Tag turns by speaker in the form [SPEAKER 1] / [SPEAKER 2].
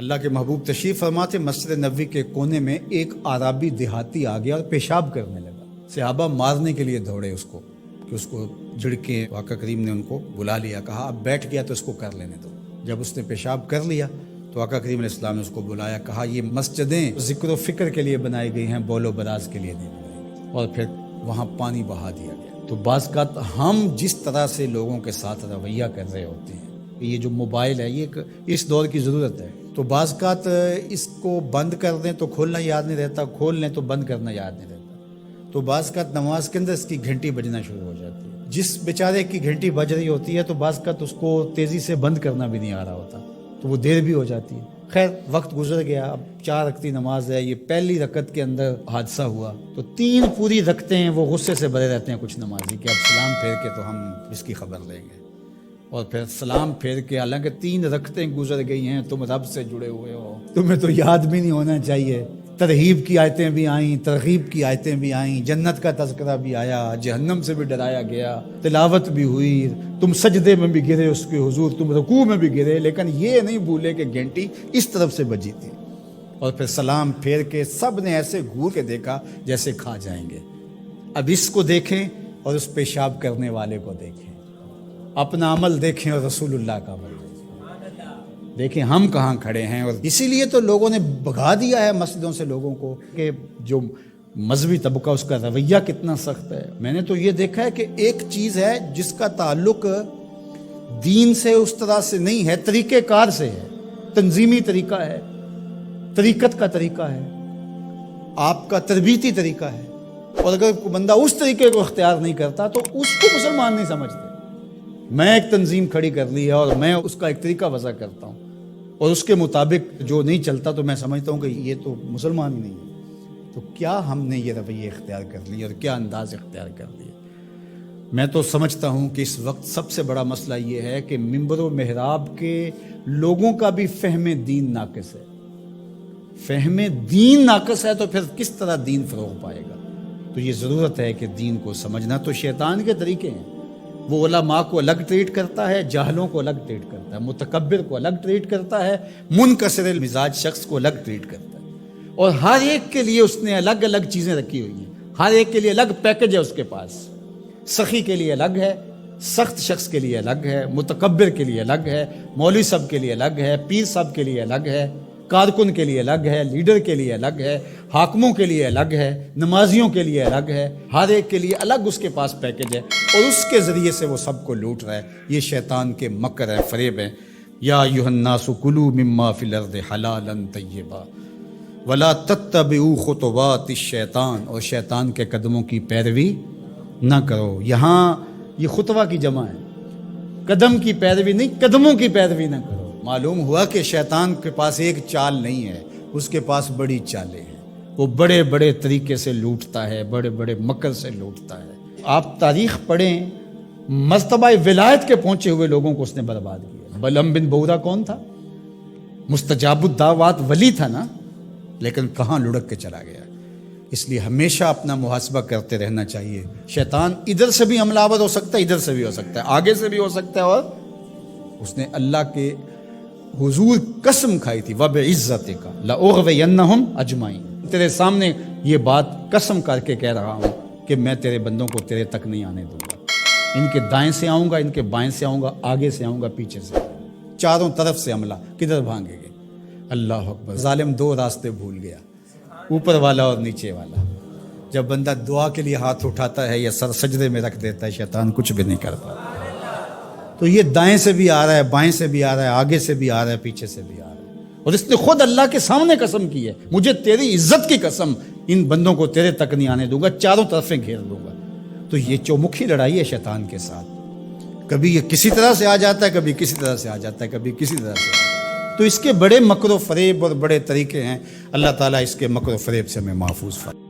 [SPEAKER 1] اللہ کے محبوب تشریف فرماتے مسجد نبوی کے کونے میں ایک عربی دیہاتی آ گیا اور پیشاب کرنے لگا۔ صحابہ مارنے کے لیے دوڑے اس کو کہ اس کو جھڑکے۔ آقا کریم نے ان کو بلا لیا، کہا اب بیٹھ گیا تو اس کو کر لینے دو۔ جب اس نے پیشاب کر لیا تو آقا کریم علیہ السلام نے اس کو بلایا، کہا یہ مسجدیں ذکر و فکر کے لیے بنائی گئی ہیں، بول و براز کے لیے نہیں بنائی گئی، اور پھر وہاں پانی بہا دیا گیا۔ تو بعض کا ہم جس طرح سے لوگوں کے ساتھ رویہ کر رہے ہوتے ہیں، یہ جو موبائل ہے یہ اس دور کی ضرورت ہے، تو بعض کا اس کو بند کر دیں تو کھولنا یاد نہیں رہتا، کھول لیں تو بند کرنا یاد نہیں رہتا، تو بعض کا نماز کے اندر اس کی گھنٹی بجنا شروع ہو جاتی ہے۔ جس بیچارے کی گھنٹی بج رہی ہوتی ہے تو بعض کا اس کو تیزی سے بند کرنا بھی نہیں آ رہا ہوتا، تو وہ دیر بھی ہو جاتی ہے۔ خیر وقت گزر گیا، اب 4 رکعتی نماز ہے، یہ پہلی رکعت کے اندر حادثہ ہوا تو 3 پوری رکعتیں ہیں وہ غصے سے بھرے رہتے ہیں کچھ نمازی کہ اب سلام پھیر کے تو ہم اس کی خبر لیں گے، اور پھر سلام پھیر کے حالانکہ 3 رکعتیں گزر گئی ہیں، تم رب سے جڑے ہوئے ہو، تمہیں تو یاد بھی نہیں ہونا چاہیے۔ ترغیب کی آیتیں بھی آئیں، ترغیب کی آیتیں بھی آئیں، جنت کا تذکرہ بھی آیا، جہنم سے بھی ڈرایا گیا، تلاوت بھی ہوئی، تم سجدے میں بھی گرے اس کے حضور، تم رکوع میں بھی گرے، لیکن یہ نہیں بھولے کہ گھنٹی اس طرف سے بجی تھی۔ اور پھر سلام پھیر کے سب نے ایسے گھور کے دیکھا جیسے کھا جائیں گے۔ اب اس کو دیکھیں اور اس پیشاب کرنے والے کو دیکھیں، اپنا عمل دیکھیں اور رسول اللہ کا عمل دیکھیں، ہم کہاں کھڑے ہیں۔ اور اسی لیے تو لوگوں نے بھگا دیا ہے مسجدوں سے لوگوں کو کہ جو مذہبی طبقہ اس کا رویہ کتنا سخت ہے۔ میں نے تو یہ دیکھا ہے کہ ایک چیز ہے جس کا تعلق دین سے اس طرح سے نہیں ہے، طریقہ کار سے ہے، تنظیمی طریقہ ہے، طریقت کا طریقہ ہے، آپ کا تربیتی طریقہ ہے، اور اگر کوئی بندہ اس طریقے کو اختیار نہیں کرتا تو اس کو مسلمان نہیں سمجھتے۔ میں ایک تنظیم کھڑی کر لی ہے اور میں اس کا ایک طریقہ وضع کرتا ہوں اور اس کے مطابق جو نہیں چلتا تو میں سمجھتا ہوں کہ یہ تو مسلمان ہی نہیں ہے۔ تو کیا ہم نے یہ رویہ اختیار کر لی اور کیا انداز اختیار کر لیا؟ میں تو سمجھتا ہوں کہ اس وقت سب سے بڑا مسئلہ یہ ہے کہ منبر و محراب کے لوگوں کا بھی فہم دین ناقص ہے۔ فہم دین ناقص ہے تو پھر کس طرح دین فروغ پائے گا؟ تو یہ ضرورت ہے کہ دین کو سمجھنا تو شیطان کے طریقے ہیں، وہ علماء کو الگ ٹریٹ کرتا ہے، جاہلوں کو الگ ٹریٹ کرتا ہے، متکبر کو الگ ٹریٹ کرتا ہے، منکسر المزاج شخص کو الگ ٹریٹ کرتا ہے، اور ہر ایک کے لیے اس نے الگ الگ چیزیں رکھی ہوئی ہیں، ہر ایک کے لیے الگ پیکج ہے اس کے پاس۔ سخی کے لیے الگ ہے، سخت شخص کے لیے الگ ہے، متکبر کے لیے الگ ہے، مولوی صاحب کے لیے الگ ہے، پیر صاحب کے لیے الگ ہے، کارکن کے لیے الگ ہے، لیڈر کے لیے الگ ہے، حاکموں کے لیے الگ ہے، نمازیوں کے لیے الگ ہے، ہر ایک کے لیے الگ اس کے پاس پیکج ہے، اور اس کے ذریعے سے وہ سب کو لوٹ رہا ہے۔ یہ شیطان کے مکر ہے، فریب ہے۔ یا ایھا الناس کلوا مما فی الارض حلالا طیبا ولا تتبعوا خطوات الشیطان، اور شیطان کے قدموں کی پیروی نہ کرو۔ یہاں یہ خطوہ کی جمع ہے، قدم کی پیروی نہیں، قدموں کی پیروی نہ کرو۔ معلوم ہوا کہ شیطان کے پاس ایک چال نہیں ہے، اس کے پاس بڑی چالیں ہیں، وہ بڑے بڑے طریقے سے لوٹتا ہے، بڑے بڑے مکر سے لوٹتا ہے۔ آپ تاریخ پڑھیں، مرتبہ ولایت کے پہنچے ہوئے لوگوں کو اس نے برباد کیا۔ بلعم بن بورا کون تھا؟ مستجاب الدعوات ولی تھا نا، لیکن کہاں لڑک کے چلا گیا۔ اس لیے ہمیشہ اپنا محاسبہ کرتے رہنا چاہیے۔ شیطان ادھر سے بھی حملہ آور ہو سکتا ہے، ادھر سے بھی ہو سکتا ہے، آگے سے بھی ہو سکتا ہے، اور اس نے اللہ کے حضور قسم کھائی تھی وَبِعِزَّتِكَ لَأُغْوِيَنَّهُمْ أَجْمَعِينَ، تیرے سامنے یہ بات قسم کر کے کہہ رہا ہوں کہ میں تیرے بندوں کو تیرے تک نہیں آنے دوں گا۔ ان کے دائیں سے آؤں گا، ان کے بائیں سے آؤں گا، آگے سے آؤں گا، پیچھے سے آؤں گا، چاروں طرف سے حملہ، کدھر بھاگیں گے؟ اللہ اکبر۔ ظالم 2 راستے بھول گیا، اوپر والا اور نیچے والا۔ جب بندہ دعا کے لیے ہاتھ اٹھاتا ہے یا سر سجدے میں رکھ دیتا ہے، شیطان کچھ بھی نہیں کر پاتا۔ تو یہ دائیں سے بھی آ رہا ہے، بائیں سے بھی آ رہا ہے، آگے سے بھی آ رہا ہے، پیچھے سے بھی آ رہا ہے، اور اس نے خود اللہ کے سامنے قسم کی ہے، مجھے تیری عزت کی قسم، ان بندوں کو تیرے تک نہیں آنے دوں گا، چاروں طرفیں گھیر دوں گا۔ تو یہ چومکھی لڑائی ہے شیطان کے ساتھ، کبھی یہ کسی طرح سے آ جاتا ہے، کبھی کسی طرح سے آ جاتا ہے، کبھی کسی طرح سے آ جاتا ہے۔ تو اس کے بڑے مکر و فریب اور بڑے طریقے ہیں۔ اللہ تعالیٰ اس کے مکر و فریب سے ہمیں محفوظ فرمائے۔